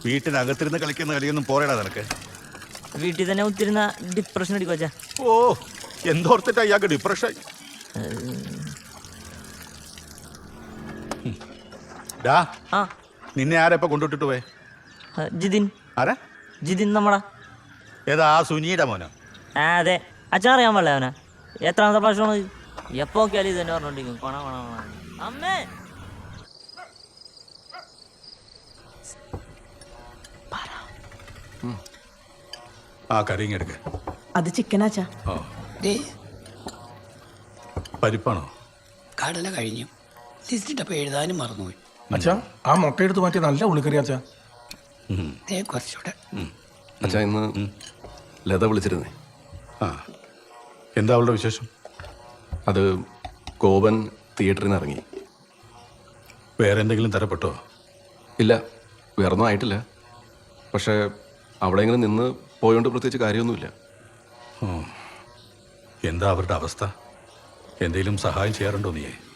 വീട്ടിനകത്തിരുന്ന് കളിക്കുന്ന കളിയൊന്നും പോരടാ നിനക്ക്. വീട്ടിൽ തന്നെ ഒത്തിരുന്ന ഡിപ്രഷൻ അടിക്കും അച്ഛാ. ഓ, എന്തോർത്തിട്ടാ ഇയാൾക്ക് ഡിപ്രഷൻ? ഡാ, ആ നിന്നെ ആരാ ഇപ്പൊ കൊണ്ടുവിട്ടിട്ട് പോയെ? ജിതിൻ. ആരാ? ജിതിൻ നമ്മടാ. ഏതാ ആ സുനിയുടെ മോനോ? ആ അതെ. അച്ഛൻ അറിയാൻ പാടില്ല അവനെ. എത്രാമത്തെ പ്രാവശ്യമാണ് എപ്പോ നോക്കിയാലും ഇത് തന്നെ പറഞ്ഞോണ്ടിരിക്കും. കൊണ കൊണ കൊണ. അമ്മേ ആ കറിയും എടുക്ക. അത് ചിക്കനാച്ചാ. ഓ, പരിപ്പാണോ? കടല കഴിഞ്ഞു. ലിസ്റ്റിട്ടപ്പോൾ എഴുതാനും മറന്നുപോയി. അച്ഛാ, ആ മുട്ട എടുത്ത് മാറ്റി നല്ല ഉള്ളിക്കറി അച്ഛാ. കുറച്ചുകൂടെ. അച്ഛാ, ഇന്ന് ലത വിളിച്ചിരുന്നേ. ആ, എന്താ അവളുടെ വിശേഷം? അത് കോപൻ തിയേറ്ററിൽ നിന്ന് ഇറങ്ങി. വേറെ എന്തെങ്കിലും തരപ്പെട്ടോ? ഇല്ല, വേറൊന്നും ആയിട്ടില്ല. പക്ഷേ അവിടെ ഇങ്ങനെ നിന്ന് പോയോണ്ട് പ്രത്യേകിച്ച് കാര്യമൊന്നുമില്ല. എന്താ അവരുടെ അവസ്ഥ? എന്തെങ്കിലും സഹായം ചെയ്യാറുണ്ടോ നീയെ?